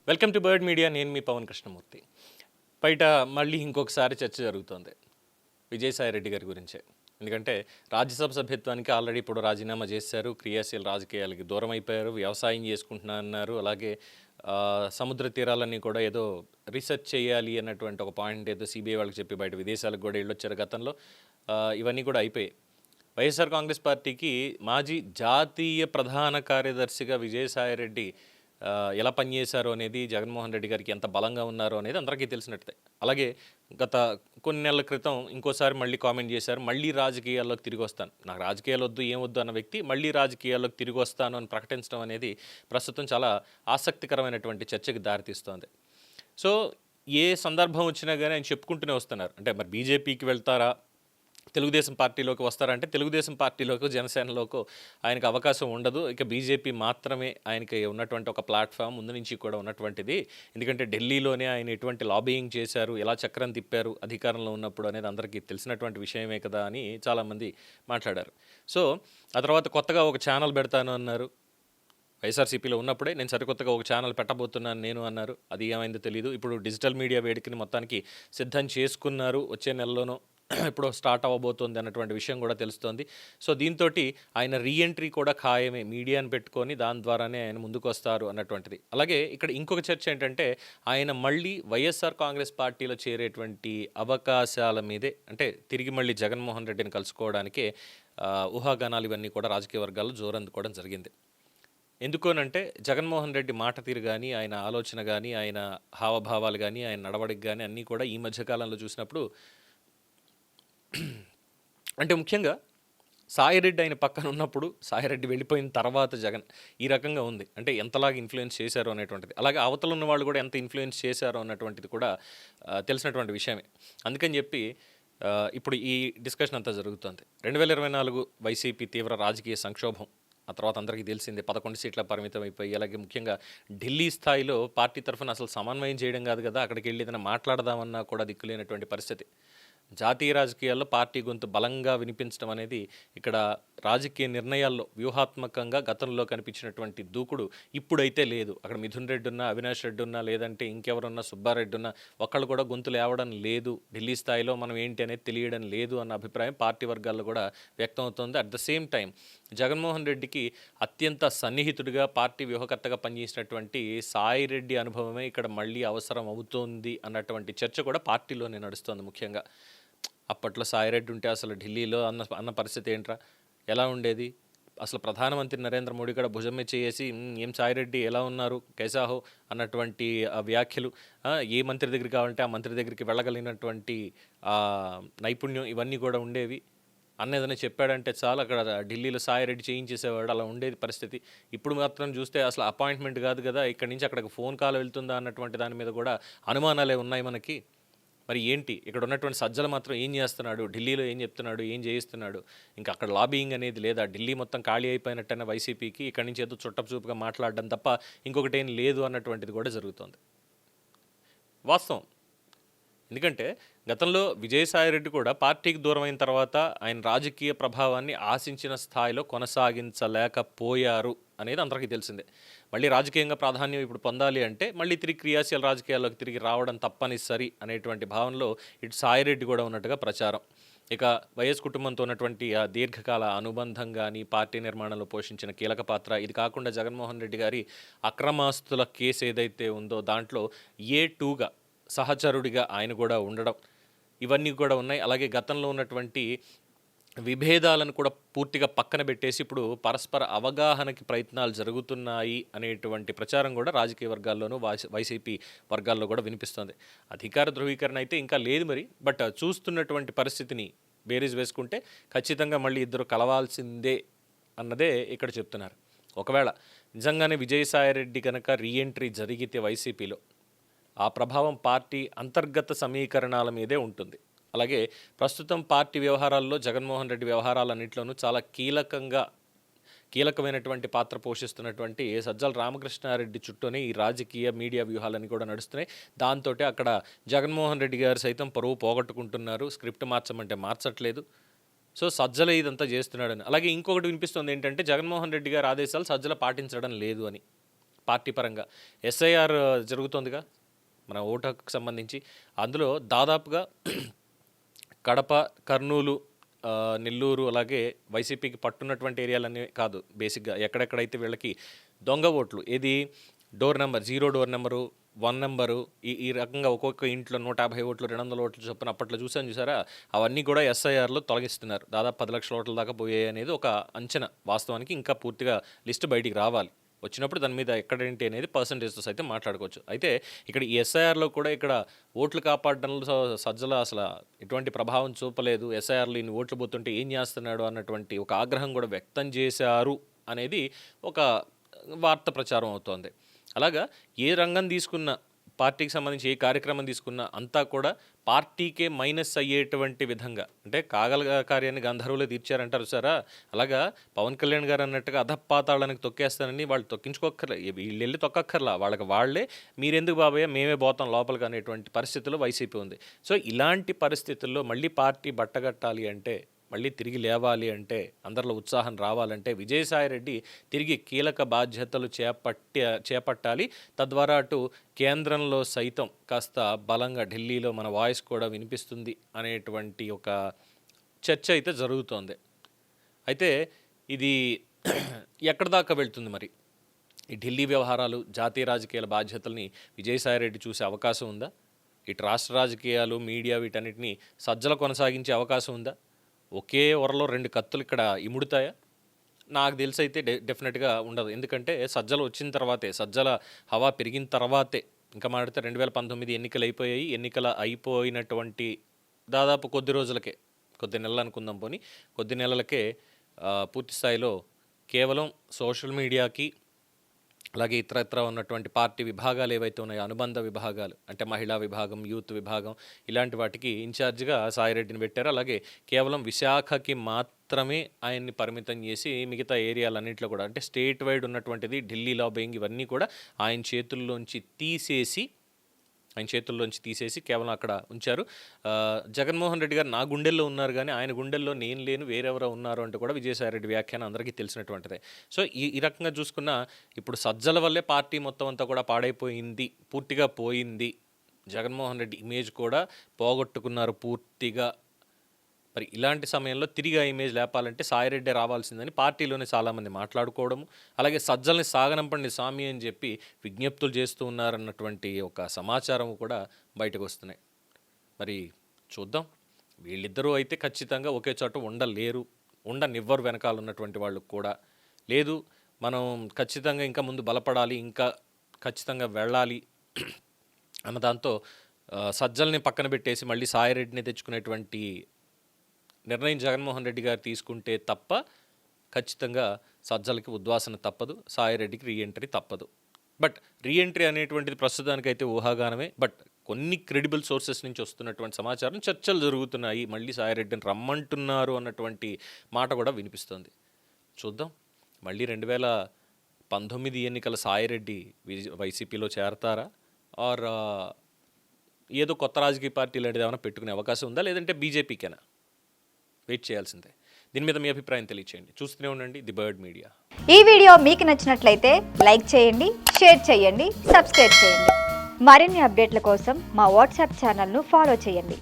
Welcome to bird media. నేను మీ పవన్ కృష్ణమూర్తి. బయట మళ్ళీ ఇంకొకసారి చర్చ జరుగుతోంది విజయసాయి రెడ్డి గారి గురించే. ఎందుకంటే రాజ్యసభ సభ్యత్వానికి ఆల్రెడీ ఇప్పుడు రాజీనామా చేశారు, క్రియాశీల రాజకీయాలకి దూరం అయిపోయారు, వ్యవసాయం చేసుకుంటున్నా అన్నారు. అలాగే సముద్ర తీరాలన్నీ కూడా ఏదో రీసెర్చ్ చేయాలి అన్నటువంటి ఒక పాయింట్ ఏదో సిబిఐ వాళ్ళకి చెప్పి బయట విదేశాలకు కూడా వెళ్ళొచ్చారు గతంలో. ఇవన్నీ కూడా అయిపోయాయి. వైఎస్ఆర్ కాంగ్రెస్ పార్టీకి మాజీ జాతీయ ప్రధాన కార్యదర్శిగా విజయసాయి రెడ్డి ఎలా పనిచేశారో అనేది, జగన్మోహన్ రెడ్డి గారికి ఎంత బలంగా ఉన్నారో అనేది అందరికీ తెలిసినట్టే. అలాగే గత కొన్ని నెలల క్రితం ఇంకోసారి మళ్ళీ కామెంట్ చేశారు, మళ్ళీ రాజకీయాల్లోకి తిరిగి వస్తాను, నాకు రాజకీయాలు వద్దు ఏం వద్దు అన్న వ్యక్తి మళ్ళీ రాజకీయాల్లోకి తిరిగి వస్తాను అని ప్రకటించడం అనేది ప్రస్తుతం చాలా ఆసక్తికరమైనటువంటి చర్చకి దారితీస్తోంది. సో ఏ సందర్భం వచ్చినా కానీ ఆయన చెప్పుకుంటూనే వస్తున్నారు. అంటే మరి బీజేపీకి వెళ్తారా, తెలుగుదేశం పార్టీలోకి వస్తారంటే తెలుగుదేశం పార్టీలోకి జనసేనలోకి ఆయనకు అవకాశం ఉండదు. ఇక బీజేపీ మాత్రమే ఆయనకి ఉన్నటువంటి ఒక ప్లాట్ఫామ్ ముందు నుంచి కూడా ఉన్నటువంటిది. ఎందుకంటే ఢిల్లీలోనే ఆయన ఎటువంటి లాబియింగ్ చేశారు, ఎలా చక్రం తిప్పారు అధికారంలో ఉన్నప్పుడు అనేది అందరికీ తెలిసినటువంటి విషయమే కదా అని చాలామంది మాట్లాడారు. సో ఆ తర్వాత కొత్తగా ఒక ఛానల్ పెడతాను అన్నారు. వైఎస్ఆర్సీపీలో ఉన్నప్పుడే నేను సరికొత్తగా ఒక ఛానల్ పెట్టబోతున్నాను నేను అన్నారు. అది ఏమైందో తెలియదు. ఇప్పుడు డిజిటల్ మీడియా వేదికని మొత్తానికి సిద్ధం చేసుకున్నారు. వచ్చే నెలలోనో ఇప్పుడు స్టార్ట్ అవ్వబోతోంది అన్నటువంటి విషయం కూడా తెలుస్తోంది. సో దీంతో ఆయన రీఎంట్రీ కూడా ఖాయమే, మీడియాని పెట్టుకొని దాని ద్వారానే ఆయన ముందుకు వస్తారు అన్నటువంటిది. అలాగే ఇక్కడ ఇంకొక చర్చ ఏంటంటే ఆయన మళ్ళీ వైఎస్ఆర్ కాంగ్రెస్ పార్టీలో చేరేటువంటి అవకాశాల మీదే, అంటే తిరిగి మళ్ళీ జగన్మోహన్ రెడ్డిని కలుసుకోవడానికే ఊహాగానాలు ఇవన్నీ కూడా రాజకీయ వర్గాల్లో జోరందుకోవడం జరిగింది. ఎందుకోనంటే జగన్మోహన్ రెడ్డి మాట తీరు కానీ, ఆయన ఆలోచన కానీ, ఆయన హావభావాలు కానీ, ఆయన నడవడికి కానీ అన్నీ కూడా ఈ మధ్యకాలంలో చూసినప్పుడు, అంటే ముఖ్యంగా సాయిరెడ్డి ఆయన పక్కన ఉన్నప్పుడు, సాయిరెడ్డి వెళ్ళిపోయిన తర్వాత జగన్ ఈ రకంగా ఉంది. అంటే ఎంతలాగా ఇన్ఫ్లుయెన్స్ చేశారో అనేటువంటిది, అలాగే అవతల ఉన్న వాళ్ళు కూడా ఎంత ఇన్ఫ్లుయెన్స్ చేశారో అన్నటువంటిది కూడా తెలిసినటువంటి విషయమే. అందుకని చెప్పి ఇప్పుడు ఈ డిస్కషన్ అంతా జరుగుతుంది. 2024 వైసీపీ తీవ్ర రాజకీయ సంక్షోభం, ఆ తర్వాత అందరికీ తెలిసిందే 11 సీట్ల పరిమితం అయిపోయి, అలాగే ముఖ్యంగా ఢిల్లీ స్థాయిలో పార్టీ తరఫున అసలు సమన్వయం చేయడం కాదు కదా, అక్కడికి వెళ్ళి ఏదైనా మాట్లాడదామన్నా కూడా దిక్కులేనటువంటి పరిస్థితి. జాతీయ రాజకీయాల్లో పార్టీ గొంతు బలంగా వినిపించడం అనేది ఇక్కడ రాజకీయ నిర్ణయాల్లో వ్యూహాత్మకంగా గతంలో కనిపించినటువంటి దూకుడు ఇప్పుడైతే లేదు. అక్కడ మిథున్ రెడ్డి ఉన్నా, అవినాష్ రెడ్డి ఉన్నా, లేదంటే ఇంకెవరున్నా, సుబ్బారెడ్డి ఉన్నా, ఒక్కళ్ళు కూడా గొంతు లేవడం లేదు. ఢిల్లీ స్థాయిలో మనం ఏంటి అనేది తెలియడం లేదు అన్న అభిప్రాయం పార్టీ వర్గాల్లో కూడా వ్యక్తం అవుతుంది. At the same time Jaganmohan రెడ్డికి అత్యంత సన్నిహితుడిగా, పార్టీ వ్యూహకర్తగా పనిచేసినటువంటి సాయిరెడ్డి అనుభవమే ఇక్కడ మళ్ళీ అవసరం అవుతోంది అన్నటువంటి చర్చ కూడా పార్టీలోనే నడుస్తోంది. ముఖ్యంగా అప్పట్లో సాయిరెడ్డి ఉంటే అసలు ఢిల్లీలో అన్న పరిస్థితి ఏంట్రా, ఎలా ఉండేది? అసలు ప్రధానమంత్రి నరేంద్ర మోడీ కూడా భుజం మీద చేసి ఏం సాయిరెడ్డి ఎలా ఉన్నారు, కైసాహో అన్నటువంటి వ్యాఖ్యలు, ఏ మంత్రి దగ్గరికి కావాలంటే ఆ మంత్రి దగ్గరికి వెళ్ళగలిగినటువంటి నైపుణ్యం ఇవన్నీ కూడా ఉండేవి. అన్న ఏదైనా చెప్పాడంటే చాలు అక్కడ ఢిల్లీలో సాయిరెడ్డి చేయించేసేవాడు, అలా ఉండేది పరిస్థితి. ఇప్పుడు మాత్రం చూస్తే అసలు అపాయింట్మెంట్ కాదు కదా, ఇక్కడి నుంచి అక్కడికి ఫోన్ కాల్ వెళ్తుందా అన్నటువంటి దాని మీద కూడా అనుమానాలే ఉన్నాయి మనకి. మరి ఏంటి ఇక్కడ ఉన్నటువంటి సజ్జలు మాత్రం ఏం చేస్తున్నాడు, ఢిల్లీలో ఏం చెప్తున్నాడు, ఏం చేయిస్తున్నాడు? ఇంకా అక్కడ లాబియింగ్ అనేది లేదా? ఢిల్లీ మొత్తం ఖాళీ అయిపోయినట్టయినా వైసీపీకి ఇక్కడి నుంచి ఏదో చుట్టపుచూపుగా మాట్లాడడం తప్ప ఇంకొకటి ఏం లేదు అన్నటువంటిది కూడా జరుగుతోంది. వాస్తవం. ఎందుకంటే గతంలో విజయసాయిరెడ్డి కూడా పార్టీకి దూరం అయిన తర్వాత ఆయన రాజకీయ ప్రభావాన్ని ఆశించిన స్థాయిలో కొనసాగించలేకపోయారు అనేది అందరికీ తెలిసిందే. మళ్ళీ రాజకీయంగా ప్రాధాన్యం ఇప్పుడు పొందాలి అంటే మళ్ళీ తిరిగి క్రియాశీల రాజకీయాల్లోకి తిరిగి రావడం తప్పనిసరి అనేటువంటి భావనలో ఇటు సాయిరెడ్డి కూడా ఉన్నట్టుగా ప్రచారం. ఇక వైఎస్ కుటుంబంతో ఉన్నటువంటి ఆ దీర్ఘకాల అనుబంధం కానీ, పార్టీ నిర్మాణంలో పోషించిన కీలక పాత్ర, ఇది కాకుండా జగన్మోహన్ రెడ్డి గారి అక్రమాస్తుల కేసు ఏదైతే ఉందో దాంట్లో A2గా సహచరుడిగా ఆయన కూడా ఉండడం, ఇవన్నీ కూడా ఉన్నాయి. అలాగే గతంలో ఉన్నటువంటి విభేదాలను కూడా పూర్తిగా పక్కన పెట్టేసి ఇప్పుడు పరస్పర అవగాహనకి ప్రయత్నాలు జరుగుతున్నాయి అనేటువంటి ప్రచారం కూడా రాజకీయ వర్గాల్లోనూ వైసీపీ వర్గాల్లో కూడా వినిపిస్తుంది. అధికార ధృవీకరణ అయితే ఇంకా లేదు మరి, బట్ చూస్తున్నటువంటి పరిస్థితిని బేరీజ్ వేసుకుంటే ఖచ్చితంగా మళ్ళీ ఇద్దరు కలవాల్సిందే అన్నదే ఇక్కడ చెప్తున్నారు. ఒకవేళ నిజంగానే విజయసాయిరెడ్డి కనుక రీఎంట్రీ జరిగితే వైసీపీలో ఆ ప్రభావం పార్టీ అంతర్గత సమీకరణాల మీదే ఉంటుంది. అలాగే ప్రస్తుతం పార్టీ వ్యవహారాల్లో జగన్మోహన్ రెడ్డి వ్యవహారాలన్నింటిలోనూ చాలా కీలకమైనటువంటి పాత్ర పోషిస్తున్నటువంటి సజ్జల రామకృష్ణారెడ్డి చుట్టూనే ఈ రాజకీయ మీడియా వ్యూహాలన్నీ కూడా నడుస్తున్నాయి. దాంతో అక్కడ జగన్మోహన్ రెడ్డి గారు సైతం పరువు పోగొట్టుకుంటున్నారు, స్క్రిప్ట్ మార్చమంటే మార్చట్లేదు. సో సజ్జల ఇదంతా చేస్తున్నాడని. అలాగే ఇంకొకటి వినిపిస్తుంది ఏంటంటే జగన్మోహన్ రెడ్డి గారి ఆదేశాలు సజ్జల పాటించడం లేదు అని. పార్టీ పరంగా ఎస్ఐఆర్ జరుగుతోందిగా మన ఓటు హక్కుకు సంబంధించి. అందులో దాదాపుగా కడప, కర్నూలు, నెల్లూరు అలాగే వైసీపీకి పట్టున్నటువంటి ఏరియాలన్నీ కాదు, బేసిక్గా ఎక్కడెక్కడైతే వీళ్ళకి దొంగ ఓట్లు, ఏది door number 0 door number 1 number ఈ రకంగా ఒక్కొక్క ఇంట్లో 150 ఓట్లు 200 ఓట్లు చొప్పున అప్పట్లో చూసారా, అవన్నీ కూడా ఎస్ఐఆర్లో తొలగిస్తున్నారు. దాదాపు 10 లక్షల ఓట్ల దాకా పోయాయి అనేది ఒక అంచనా. వాస్తవానికి ఇంకా పూర్తిగా లిస్ట్ బయటికి రావాలి, వచ్చినప్పుడు దాని మీద ఎక్కడేంటి అనేది పర్సంటేజ్తో అయితే మాట్లాడుకోవచ్చు. అయితే ఇక్కడ ఈ ఎస్ఐఆర్లో కూడా ఇక్కడ ఓట్లు కాపాడడంలో సజ్జల అసలు ఎటువంటి ప్రభావం చూపలేదు, ఎస్ఐఆర్లో ఇన్ని ఓట్లు పోతుంటే ఏం చేస్తున్నాడు అన్నటువంటి ఒక ఆగ్రహం కూడా వ్యక్తం చేశారు అనేది ఒక వార్త ప్రచారం అవుతోంది. అలాగా ఏ రంగం తీసుకున్న, పార్టీకి సంబంధించి ఏ కార్యక్రమం తీసుకున్నా అంతా కూడా పార్టీకే మైనస్ అయ్యేటువంటి విధంగా, అంటే కాగల కార్యాన్ని గంధర్వులే తీర్చారంటారు సారా, అలాగా పవన్ కళ్యాణ్ గారు అన్నట్టుగా అధపాతాళానికి తొక్కేస్తానని వాళ్ళు తొక్కించుకోక్కర్లే, వీళ్ళు వెళ్ళి తొక్కక్కర్లా, వాళ్ళకి వాళ్ళే మీరెందుకు బాబయ్య మేమే పోతాం లోపలికి అనేటువంటి పరిస్థితుల్లో వైసీపీ ఉంది. సో ఇలాంటి పరిస్థితుల్లో మళ్ళీ పార్టీ బట్టగట్టాలి అంటే, మళ్ళీ తిరిగి లేవాలి అంటే, అందరిలో ఉత్సాహం రావాలంటే విజయసాయిరెడ్డి తిరిగి కీలక బాధ్యతలు చేపట్టాలి. తద్వారా అటు కేంద్రంలో సైతం కాస్త బలంగా ఢిల్లీలో మన వాయిస్ కూడా వినిపిస్తుంది అనేటువంటి ఒక చర్చ అయితే జరుగుతోంది. అయితే ఇది ఎక్కడి దాకా వెళ్తుంది మరి? ఈ ఢిల్లీ వ్యవహారాలు, జాతీయ రాజకీయాల బాధ్యతల్ని విజయసాయిరెడ్డి చూసే అవకాశం ఉందా? ఇటు రాష్ట్ర రాజకీయాలు, మీడియా వీటన్నిటిని సజ్జల కొనసాగించే అవకాశం ఉందా? ఒకే వరలో 2 కత్తులు ఇక్కడ ఇముడుతాయా? నాకు తెలిసి అయితే డెఫినెట్గా ఉండదు. ఎందుకంటే సజ్జలు వచ్చిన తర్వాతే, సజ్జల హవా పెరిగిన తర్వాతే, ఇంకా మాట్లాడితే 2019 ఎన్నికలు అయిపోయాయి. ఎన్నికలు అయిపోయినటువంటి దాదాపు కొద్ది రోజులకే, కొద్ది నెలలు అనుకుందాం పోనీ, కొద్ది నెలలకే పూర్తి స్థాయిలో కేవలం సోషల్ మీడియాకి అలాగే ఇతరత్ర ఉన్నటువంటి పార్టీ విభాగాలు ఏవైతే ఉన్నాయో, అనుబంధ విభాగాలు అంటే మహిళా విభాగం, యూత్ విభాగం, ఇలాంటి వాటికి ఇన్ఛార్జిగా సాయిరెడ్డిని పెట్టారు. అలాగే కేవలం విశాఖకి మాత్రమే ఆయన్ని పరిమితం చేసి మిగతా ఏరియాలన్నింటిలో కూడా, అంటే స్టేట్ వైడ్ ఉన్నటువంటిది ఢిల్లీ లాబింగ్ ఇవన్నీ కూడా ఆయన చేతుల్లోంచి తీసేసి కేవలం అక్కడ ఉంచారు. జగన్మోహన్ రెడ్డి గారు నా గుండెల్లో ఉన్నారు, కానీ ఆయన గుండెల్లో నేను లేను, వేరెవరో ఉన్నారు అంటూ కూడా విజయసాయిరెడ్డి వ్యాఖ్యానం అందరికీ తెలిసినటువంటిదే. సో ఈ రకంగా చూసుకున్న ఇప్పుడు సజ్జల వల్లే పార్టీ మొత్తం అంతా కూడా పాడైపోయింది, పూర్తిగా పోయింది. జగన్మోహన్ రెడ్డి ఇమేజ్ కూడా పోగొట్టుకున్నారు పూర్తిగా. మరి ఇలాంటి సమయంలో తిరిగి ఆ ఇమేజ్ లేపాలంటే సాయిరెడ్డి రావాల్సిందని పార్టీలోనే చాలామంది మాట్లాడుకోవడము, అలాగే సజ్జల్ని సాగనంపండి స్వామి అని చెప్పి విజ్ఞప్తులు చేస్తూ ఉన్నారన్నటువంటి ఒక సమాచారం కూడా బయటకు వస్తున్నాయి. మరి చూద్దాం, వీళ్ళిద్దరూ అయితే ఖచ్చితంగా ఒకే చోట ఉండనివ్వరు వెనకాల ఉన్నటువంటి వాళ్ళు కూడా. లేదు మనం ఖచ్చితంగా ఇంకా ముందు బలపడాలి, ఇంకా ఖచ్చితంగా వెళ్ళాలి అన్న దాంతో సజ్జల్ని పక్కన పెట్టేసి మళ్ళీ సాయిరెడ్డిని తెచ్చుకునేటువంటి నిర్ణయం జగన్మోహన్ రెడ్డి గారు తీసుకుంటే తప్ప ఖచ్చితంగా సజ్జలకి ఉద్వాసన తప్పదు, సాయిరెడ్డికి రీఎంట్రీ తప్పదు. బట్ రీఎంట్రీ అనేటువంటిది ప్రస్తుతానికైతే ఊహాగానమే. బట్ కొన్ని క్రెడిబుల్ సోర్సెస్ నుంచి వస్తున్నటువంటి సమాచారం, చర్చలు జరుగుతున్నాయి, మళ్ళీ సాయిరెడ్డిని రమ్మంటున్నారు అన్నటువంటి మాట కూడా వినిపిస్తుంది. చూద్దాం, మళ్ళీ 2019 ఎన్నికల సాయిరెడ్డి వైసీపీలో చేరతారా, ఆర్ ఏదో కొత్త రాజకీయ పార్టీ లాంటిది ఏమైనా పెట్టుకునే అవకాశం ఉందా, లేదంటే బీజేపీకేనా? వెయిట్ చేయాల్సిందే. దీని మీద మీ అభిప్రాయం తెలియచేయండి. చూస్తూనే ఉండండి ది బర్డ్ మీడియా. ఈ వీడియో మీకు నచ్చినట్లయితే లైక్ చేయండి, షేర్ చేయండి, సబ్స్క్రైబ్ చేయండి. మరిన్ని అప్డేట్ల కోసం మా వాట్సాప్ ఛానల్ను ఫాలో చేయండి.